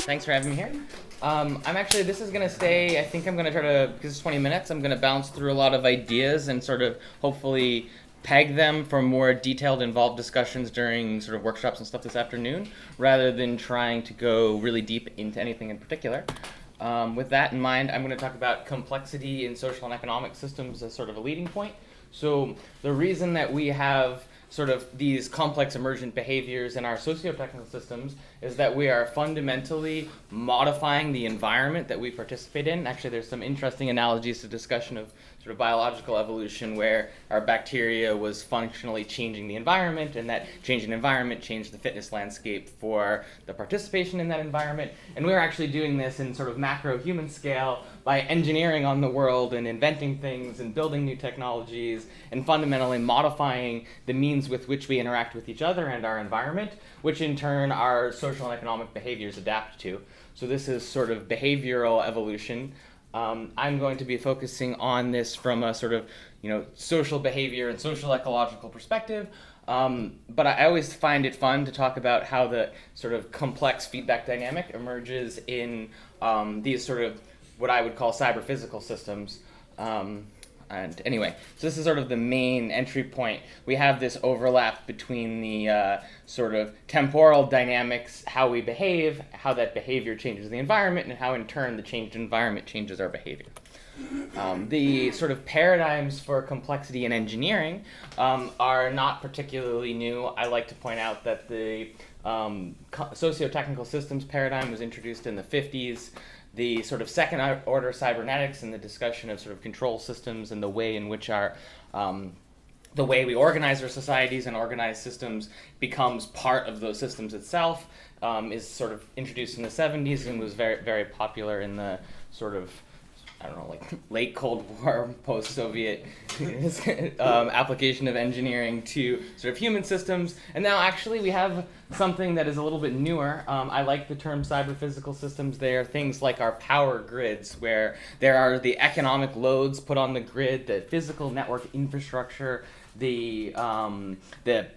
Thanks for having me here. This is going to stay, I think I'm going to try to, because it's 20 minutes, I'm going to bounce through a lot of ideas and sort of hopefully peg them for more detailed, involved discussions during sort of workshops and stuff this afternoon, rather than trying to go really deep into anything in particular. With that in mind, I'm going to talk about complexity in social and economic systems as sort of a leading point. So the reason that we have sort of these complex emergent behaviors in our socio-technical systems is that we are fundamentally modifying the environment that we participate in. Actually, there's some interesting analogies to discussion of sort of biological evolution where our bacteria was functionally changing the environment, and that changing the environment changed the fitness landscape for the participation in that environment. And we're actually doing this in sort of macro human scale by engineering on the world and inventing things and building new technologies and fundamentally modifying the means with which we interact with each other and our environment, which in turn our social and economic behaviors adapt to. So this is sort of behavioral evolution. I'm going to be focusing on this from a sort of, social behavior and social ecological perspective. But I always find it fun to talk about how the sort of complex feedback dynamic emerges in these sort of what I would call cyber-physical systems. And anyway, so this is sort of the main entry point. We have this overlap between the sort of temporal dynamics, how we behave, how that behavior changes the environment, and how in turn the changed environment changes our behavior. The sort of paradigms for complexity in engineering are not particularly new. I like to point out that the socio-technical systems paradigm was introduced in the 50s. The sort of second order cybernetics and the discussion of sort of control systems and the way in which our the way we organize our societies and organize systems becomes part of those systems itself is sort of introduced in the 70s and was very, very popular in the sort of, late Cold War, post-Soviet application of engineering to sort of human systems. And now actually we have something that is a little bit newer. I like the term cyber-physical systems. They are things like our power grids, where there are the economic loads put on the grid, the physical network infrastructure, the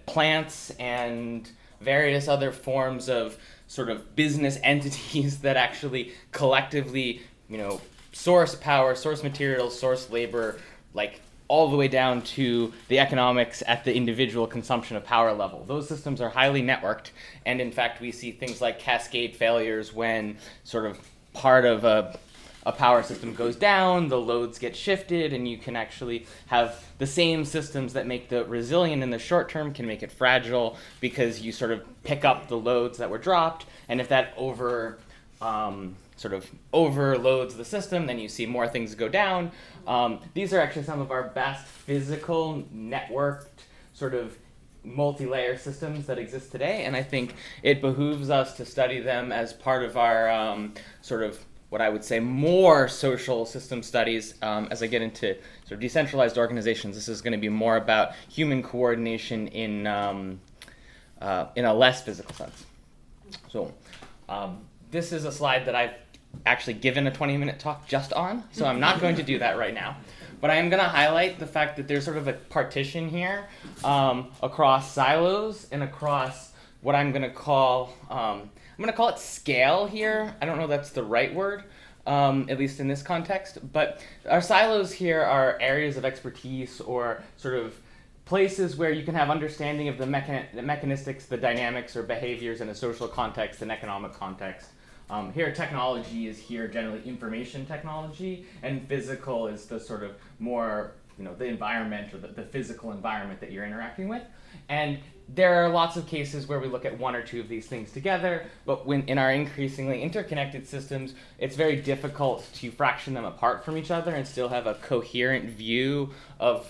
plants and various other forms of sort of business entities that actually collectively, source power, source materials, source labor, like all the way down to the economics at the individual consumption of power level. Those systems are highly networked, and in fact we see things like cascade failures when sort of part of a power system goes down, the loads get shifted, and you can actually have the same systems that make the resilient in the short term can make it fragile because you sort of pick up the loads that were dropped, and if that sort of overloads the system, then you see more things go down. These are actually some of our best physical, networked, sort of multi-layer systems that exist today, and I think it behooves us to study them as part of our sort of what I would say more social system studies as I get into sort of decentralized organizations. This is going to be more about human coordination in a less physical sense. So this is a slide that I've actually given a 20-minute talk just on, so I'm not going to do that right now. But I am going to highlight the fact that there's sort of a partition here across silos and across what I'm going to call it scale here. I don't know if that's the right word, at least in this context. But our silos here are areas of expertise or sort of places where you can have understanding of the mechanistics, the dynamics or behaviors in a social context and economic context. Here, technology is here generally information technology, and physical is the sort of more, the environment or the physical environment that you're interacting with. And there are lots of cases where we look at one or two of these things together, but when in our increasingly interconnected systems, it's very difficult to fraction them apart from each other and still have a coherent view of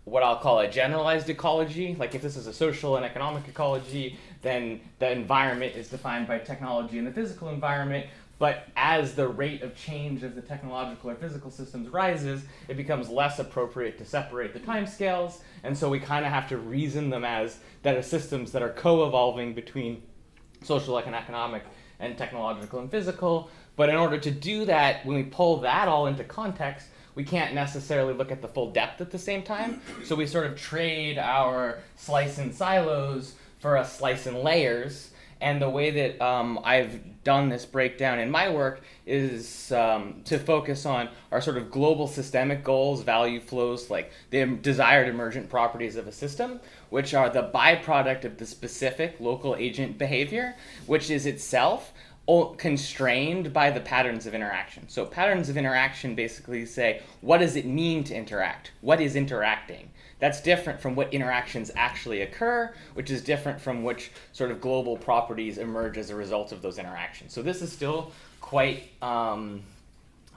what I'll call a generalized ecology. Like if this is a social and economic ecology, then the environment is defined by technology and the physical environment. But as the rate of change of the technological or physical systems rises, it becomes less appropriate to separate the timescales. And so we kind of have to reason them as that are systems that are co-evolving between social and economic and technological and physical. But in order to do that, when we pull that all into context, we can't necessarily look at the full depth at the same time. So we sort of trade our slice and silos for a slice and layers. And the way that I've done this breakdown in my work is to focus on our sort of global systemic goals, value flows, like the desired emergent properties of a system, which are the byproduct of the specific local agent behavior, which is itself constrained by the patterns of interaction. So patterns of interaction basically say, what does it mean to interact? What is interacting? That's different from what interactions actually occur, which is different from which sort of global properties emerge as a result of those interactions. So this is still quite sort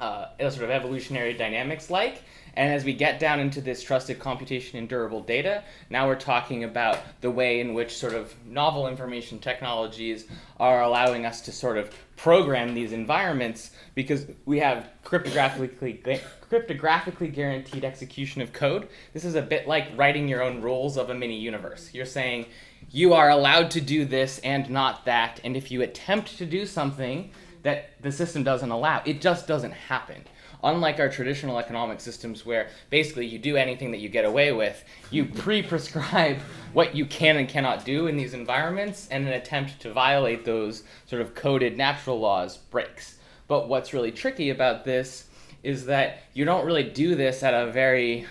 of evolutionary dynamics like. And as we get down into this trusted computation and durable data, now we're talking about the way in which sort of novel information technologies are allowing us to sort of program these environments, because we have cryptographically guaranteed execution of code. This is a bit like writing your own rules of a mini universe. You're saying you are allowed to do this and not that, and if you attempt to do something that the system doesn't allow, it just doesn't happen. Unlike our traditional economic systems where basically you do anything that you get away with, you pre-prescribe what you can and cannot do in these environments, and an attempt to violate those sort of coded natural laws breaks. But what's really tricky about this is that you don't really do this at a very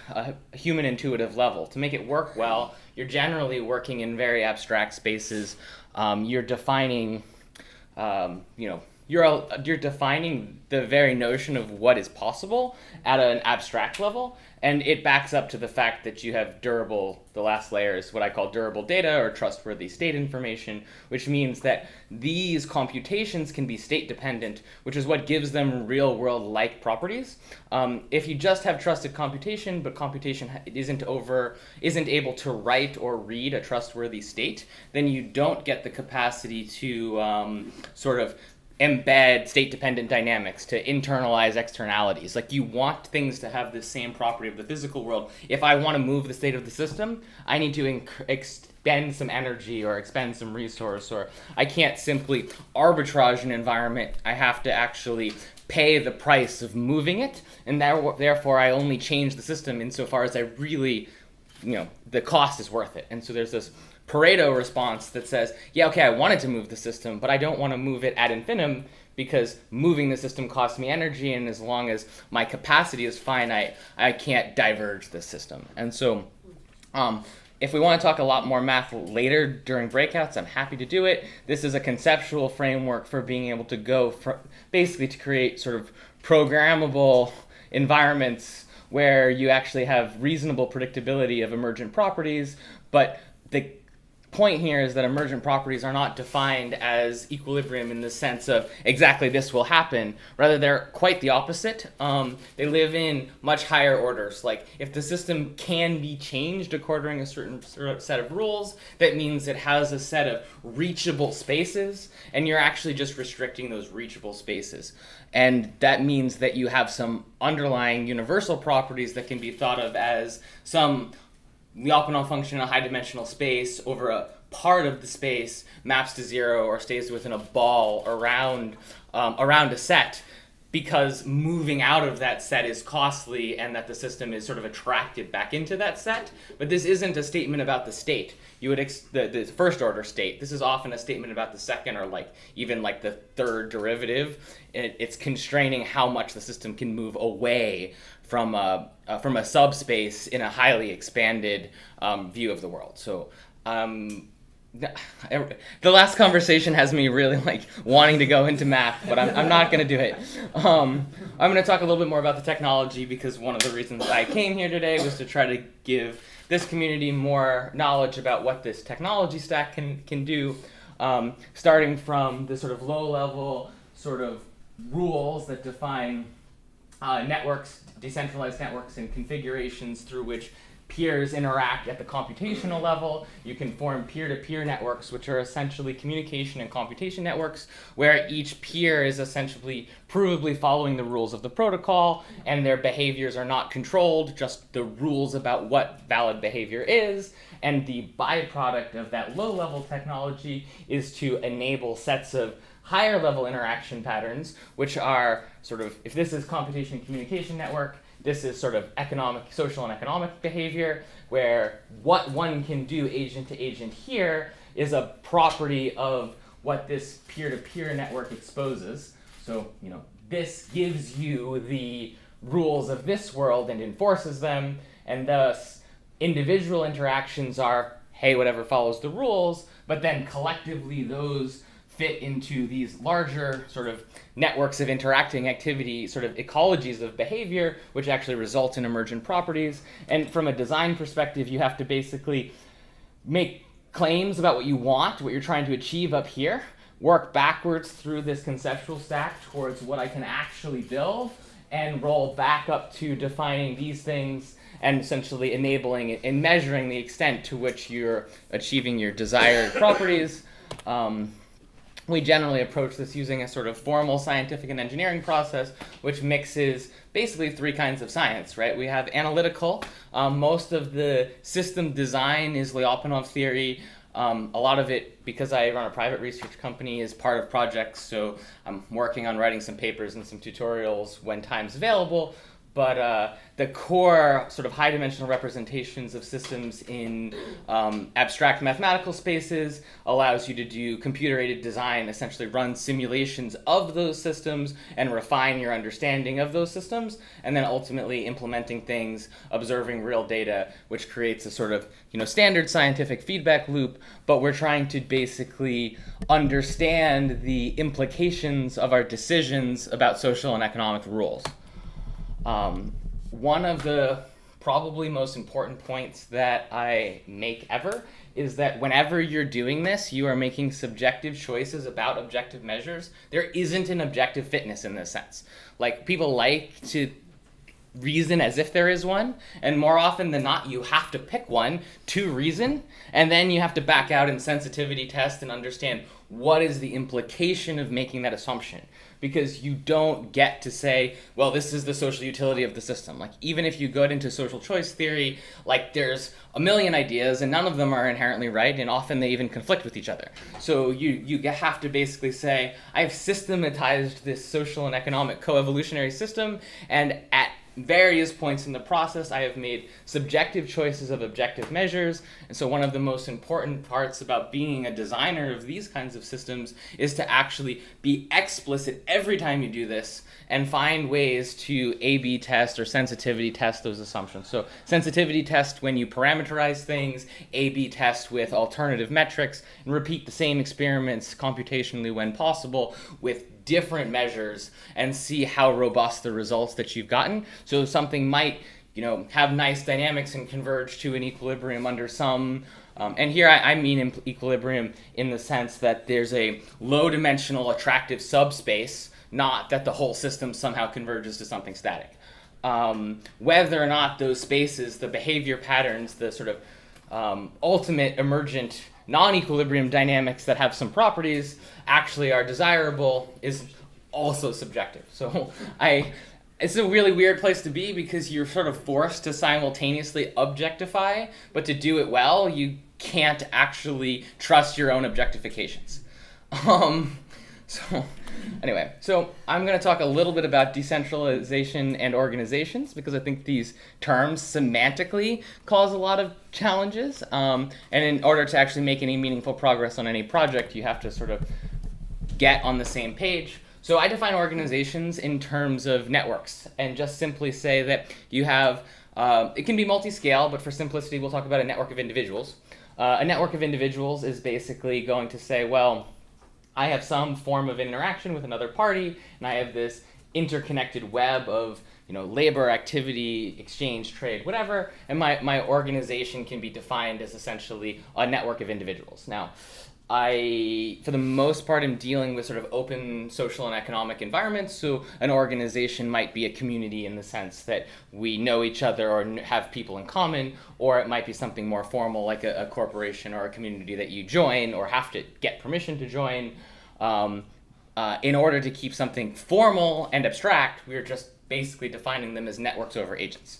human intuitive level. To make it work well, you're generally working in very abstract spaces. You're defining, you're defining the very notion of what is possible at an abstract level, and it backs up to the fact that you have durable, the last layer is what I call durable data or trustworthy state information, which means that these computations can be state dependent, which is what gives them real world like properties. If you just have trusted computation, but computation isn't able to write or read a trustworthy state, then you don't get the capacity to sort of embed state-dependent dynamics, to internalize externalities. Like, you want things to have the same property of the physical world. If I want to move the state of the system, I need to expend some energy or expend some resource, or I can't simply arbitrage an environment. I have to actually pay the price of moving it, and therefore I only change the system insofar as I really, the cost is worth it. And so there's this Pareto response that says, yeah, okay, I wanted to move the system, but I don't want to move it ad infinitum, because moving the system costs me energy, and as long as my capacity is finite, I can't diverge the system. And so if we want to talk a lot more math later during breakouts, I'm happy to do it. This is a conceptual framework for being able to go basically to create sort of programmable environments where you actually have reasonable predictability of emergent properties, but the point here is that emergent properties are not defined as equilibrium in the sense of exactly this will happen. Rather, they're quite the opposite. They live in much higher orders. Like, if the system can be changed according to a certain set of rules, that means it has a set of reachable spaces, and you're actually just restricting those reachable spaces. And that means that you have some underlying universal properties that can be thought of as some Lyapunov function in a high-dimensional space over a part of the space maps to zero or stays within a ball around a set, because moving out of that set is costly and that the system is sort of attracted back into that set. But this isn't a statement about the state. You would the first order state. This is often a statement about the second or even the third derivative. It's constraining how much the system can move away from a subspace in a highly expanded view of the world. So the last conversation has me really wanting to go into math, but I'm not going to do it. I'm going to talk a little bit more about the technology, because one of the reasons I came here today was to try to give this community more knowledge about what this technology stack can do, starting from the sort of low-level sort of rules that define networks, decentralized networks, and configurations through which peers interact at the computational level. You can form peer-to-peer networks, which are essentially communication and computation networks, where each peer is essentially provably following the rules of the protocol, and their behaviors are not controlled, just the rules about what valid behavior is. And the byproduct of that low-level technology is to enable sets of higher level interaction patterns, which are sort of, if this is computation and communication network, this is sort of social and economic behavior, where what one can do agent to agent here is a property of what this peer-to-peer network exposes. So, this gives you the rules of this world and enforces them, and thus individual interactions are, hey, whatever follows the rules, but then collectively those fit into these larger sort of networks of interacting activity, sort of ecologies of behavior, which actually result in emergent properties. And from a design perspective, you have to basically make claims about what you want, what you're trying to achieve up here, work backwards through this conceptual stack towards what I can actually build, and roll back up to defining these things and essentially enabling it and measuring the extent to which you're achieving your desired properties. We generally approach this using a sort of formal scientific and engineering process, which mixes basically three kinds of science, right? We have analytical. Most of the system design is Lyapunov theory. A lot of it, because I run a private research company, is part of projects, so I'm working on writing some papers and some tutorials when time's available. But the core sort of high-dimensional representations of systems in abstract mathematical spaces allows you to do computer-aided design, essentially run simulations of those systems and refine your understanding of those systems, and then ultimately implementing things, observing real data, which creates a sort of standard scientific feedback loop. But we're trying to basically understand the implications of our decisions about social and economic rules. One of the probably most important points that I make ever is that whenever you're doing this, you are making subjective choices about objective measures. There isn't an objective fitness in this sense. Like, people like to reason as if there is one, and more often than not, you have to pick one to reason, and then you have to back out and sensitivity test and understand what is the implication of making that assumption. Because you don't get to say, well, this is the social utility of the system. Like, even if you go into social choice theory, like, there's a million ideas and none of them are inherently right, and often they even conflict with each other. So you have to basically say, I've systematized this social and economic coevolutionary system, and at various points in the process, I have made subjective choices of objective measures. And so one of the most important parts about being a designer of these kinds of systems is to actually be explicit every time you do this and find ways to A/B test or sensitivity test those assumptions. So sensitivity test when you parameterize things, A/B test with alternative metrics, and repeat the same experiments computationally when possible with different measures and see how robust the results that you've gotten. So something might, have nice dynamics and converge to an equilibrium under some, and here I mean equilibrium in the sense that there's a low-dimensional attractive subspace, not that the whole system somehow converges to something static. Whether or not those spaces, the behavior patterns, the sort of ultimate emergent non-equilibrium dynamics that have some properties actually are desirable is also subjective. So it's a really weird place to be because you're sort of forced to simultaneously objectify, but to do it well, you can't actually trust your own objectifications. So I'm going to talk a little bit about decentralization and organizations because I think these terms semantically cause a lot of challenges. And in order to actually make any meaningful progress on any project, you have to sort of get on the same page. So I define organizations in terms of networks and just simply say that you have, it can be multi-scale, but for simplicity, we'll talk about a network of individuals. A network of individuals is basically going to say, well, I have some form of interaction with another party, and I have this interconnected web of labor, activity, exchange, trade, whatever, and my organization can be defined as essentially a network of individuals. Now, I, for the most part, am dealing with sort of open social and economic environments, so an organization might be a community in the sense that we know each other or have people in common, or it might be something more formal like a corporation or a community that you join or have to get permission to join. In order to keep something formal and abstract, we're just basically defining them as networks over agents.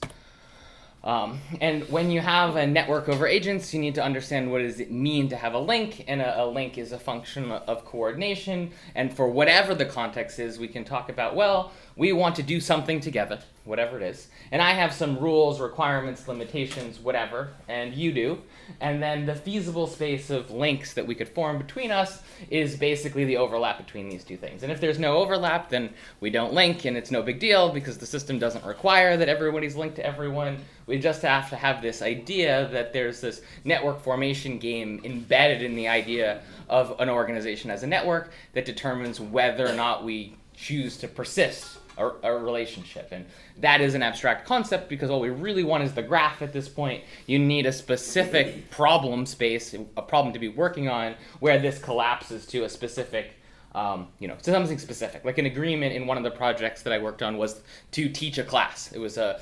And when you have a network over agents, you need to understand what does it mean to have a link, and a link is a function of coordination, and for whatever the context is, we can talk about, well, we want to do something together, whatever it is, and I have some rules, requirements, limitations, whatever, and you do, and then the feasible space of links that we could form between us is basically the overlap between these two things. And if there's no overlap, then we don't link, and it's no big deal because the system doesn't require that everybody's linked to everyone. We just have to have this idea that there's this network formation game embedded in the idea of an organization as a network that determines whether or not we choose to persist a relationship. And that is an abstract concept because all we really want is the graph at this point. You need a specific problem space, a problem to be working on, where this collapses to a specific, to something specific. Like an agreement in one of the projects that I worked on was to teach a class. It was a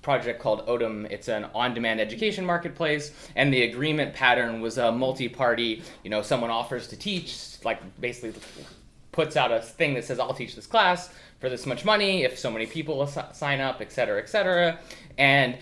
project called Odom. It's an on-demand education marketplace, and the agreement pattern was a multi-party, someone offers to teach, like basically puts out a thing that says, I'll teach this class for this much money if so many people sign up, et cetera, et cetera. And,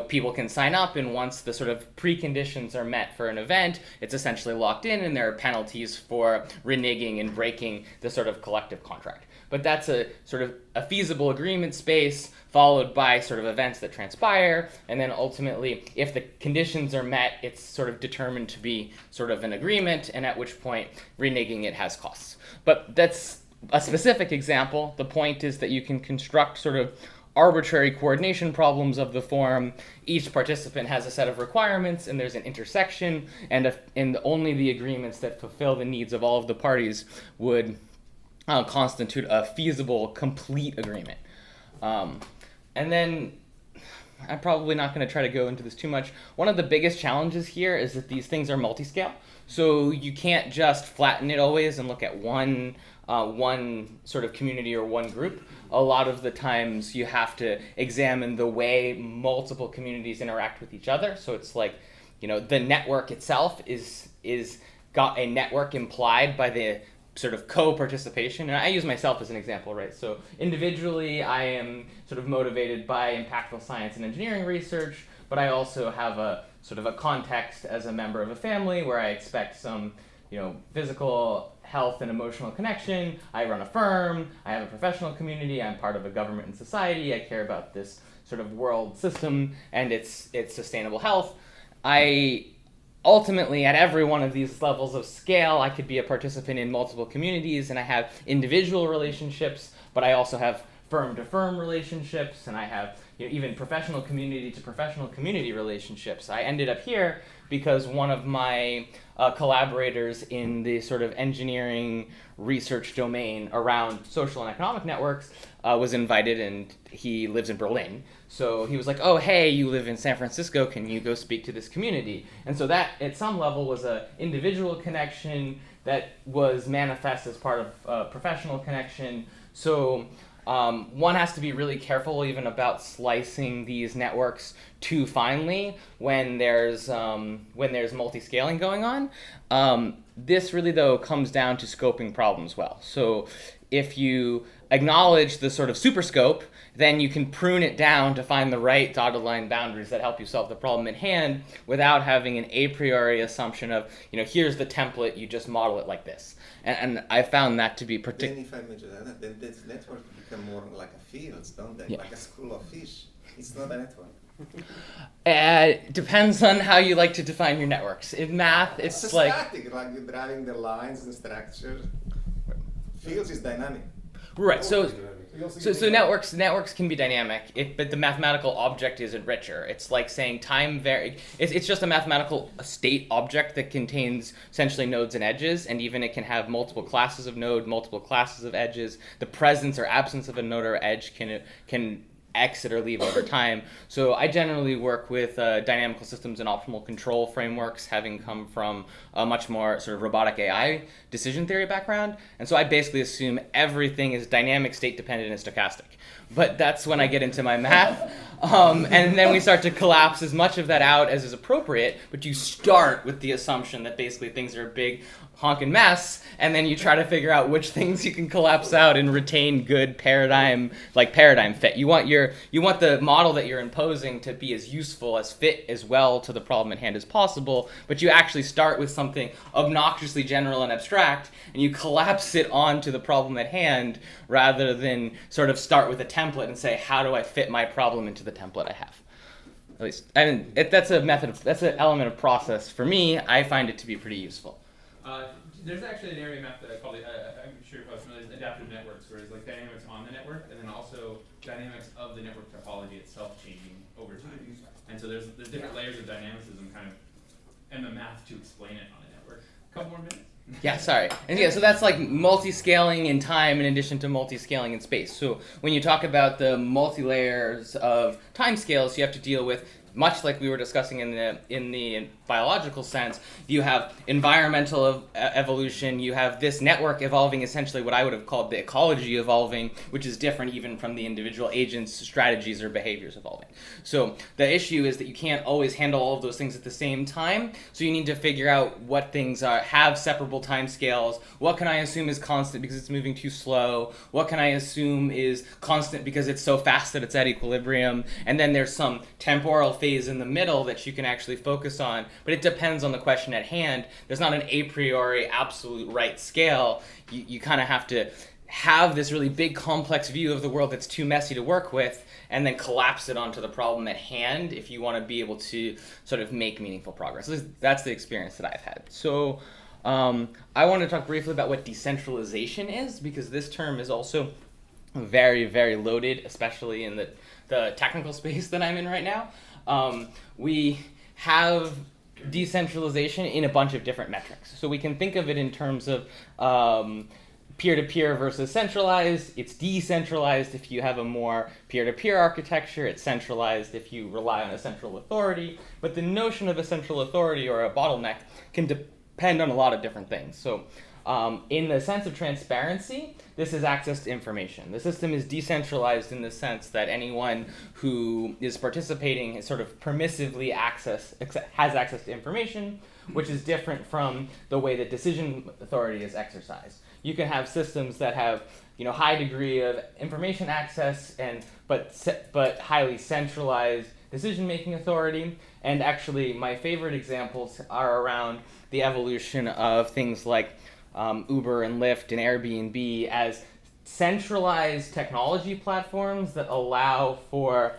people can sign up, and once the sort of preconditions are met for an event, it's essentially locked in, and there are penalties for reneging and breaking the sort of collective contract. But that's a sort of a feasible agreement space followed by sort of events that transpire, and then ultimately, if the conditions are met, it's sort of determined to be sort of an agreement, and at which point reneging it has costs. But that's a specific example. The point is that you can construct sort of arbitrary coordination problems of the form. Each participant has a set of requirements, and there's an intersection, and only the agreements that fulfill the needs of all of the parties would constitute a feasible, complete agreement. And then I'm probably not going to try to go into this too much. One of the biggest challenges here is that these things are multi-scale. So you can't just flatten it always and look at one sort of community or one group. A lot of the times you have to examine the way multiple communities interact with each other. So it's like, the network itself is got a network implied by the sort of co-participation. And I use myself as an example, right? So individually, I am sort of motivated by impactful science and engineering research, but I also have a sort of a context as a member of a family where I expect some, physical health and emotional connection. I run a firm, I have a professional community, I'm part of a government and society, I care about this sort of world system and its sustainable health. Ultimately, at every one of these levels of scale, I could be a participant in multiple communities, and I have individual relationships, but I also have firm-to-firm relationships, and I have even professional community-to-professional community relationships. I ended up here because one of my collaborators in the sort of engineering research domain around social and economic networks was invited, and he lives in Berlin. So he was like, oh, hey, you live in San Francisco, can you go speak to this community? And so that, at some level, was an individual connection that was manifest as part of a professional connection. So one has to be really careful even about slicing these networks too finely when there's multi-scaling going on. This really, though, comes down to scoping problems well. So if you acknowledge the sort of super scope, then you can prune it down to find the right dotted line boundaries that help you solve the problem at hand without having an a priori assumption of, here's the template, you just model it like this. And I found that to be particularly... Then if I mention that, then this network become more like a field, don't they? Yeah. Like a school of fish. It's not a network. Depends on how you like to define your networks. In math, it's like... static, like you're driving the lines and structure. Fields is dynamic. Right, so networks can be dynamic, but the mathematical object isn't richer. It's like saying it's just a mathematical state object that contains essentially nodes and edges, and even it can have multiple classes of node, multiple classes of edges. The presence or absence of a node or edge can exit or leave over time. So I generally work with dynamical systems and optimal control frameworks, having come from a much more sort of robotic AI decision theory background. And so I basically assume everything is dynamic, state dependent, and stochastic. But that's when I get into my math. And then we start to collapse as much of that out as is appropriate, but you start with the assumption that basically things are a big honking mess, and then you try to figure out which things you can collapse out and retain good paradigm fit. You want the model that you're imposing to be as useful, as fit as well to the problem at hand as possible, but you actually start with something obnoxiously general and abstract, and you collapse it onto the problem at hand rather than sort of start with with a template and say, how do I fit my problem into the template I have? At least, and that's an element of process. For me, I find it to be pretty useful. There's actually an area map that I call it, I'm sure you're familiar with adaptive networks, where it's like dynamics on the network, and then also dynamics of the network topology itself changing over time. And so there's different layers of dynamicism kind of, and the math to explain it on a network. A couple more minutes? Yeah, sorry. And yeah, so that's like multi-scaling in time in addition to multi-scaling in space. So when you talk about the multi-layers of time scales, you have to deal with, much like we were discussing in the biological sense, you have environmental evolution, you have this network evolving, essentially what I would have called the ecology evolving, which is different even from the individual agents, strategies, or behaviors evolving. So the issue is that you can't always handle all of those things at the same time, so you need to figure out what things have separable time scales, what can I assume is constant because it's moving too slow, what can I assume is constant because it's so fast that it's at equilibrium, and then there's some temporal phase in the middle that you can actually focus on. But it depends on the question at hand. There's not an a priori absolute right scale. You kind of have to have this really big complex view of the world that's too messy to work with and then collapse it onto the problem at hand if you want to be able to sort of make meaningful progress. That's the experience that I've had. So I want to talk briefly about what decentralization is, because this term is also very, very loaded, especially in the technical space that I'm in right now. We have decentralization in a bunch of different metrics. So we can think of it in terms of peer-to-peer versus centralized. It's decentralized if you have a more peer-to-peer architecture. It's centralized if you rely on a central authority. But the notion of a central authority or a bottleneck can depend on a lot of different things. So in the sense of transparency, this is access to information. The system is decentralized in the sense that anyone who is participating is sort of permissively has access to information, which is different from the way that decision authority is exercised. You can have systems that have high degree of information access but highly centralized decision-making authority. And actually, my favorite examples are around the evolution of things like Uber and Lyft and Airbnb as centralized technology platforms that allow for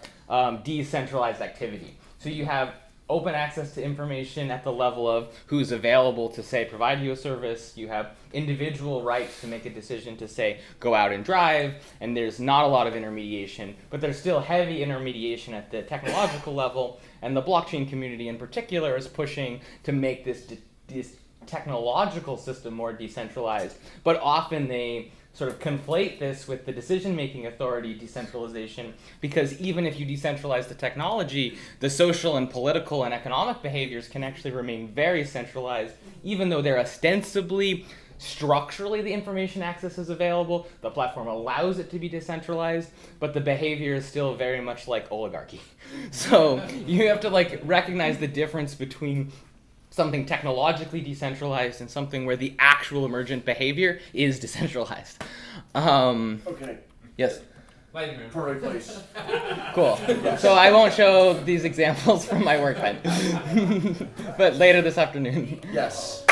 decentralized activity. So you have open access to information at the level of who's available to, say, provide you a service. You have individual rights to make a decision to, say, go out and drive, and there's not a lot of intermediation, but there's still heavy intermediation at the technological level, and the blockchain community in particular is pushing to make this technological system more decentralized, but often they sort of conflate this with the decision-making authority decentralization, because even if you decentralize the technology, the social and political and economic behaviors can actually remain very centralized, even though they're ostensibly, structurally, the information access is available, the platform allows it to be decentralized, but the behavior is still very much like oligarchy. So you have to recognize the difference between something technologically decentralized and something where the actual emergent behavior is decentralized. Okay. Yes? Lightning round. Perfect place. Cool. So I won't show these examples from my work then. But later this afternoon. Yes.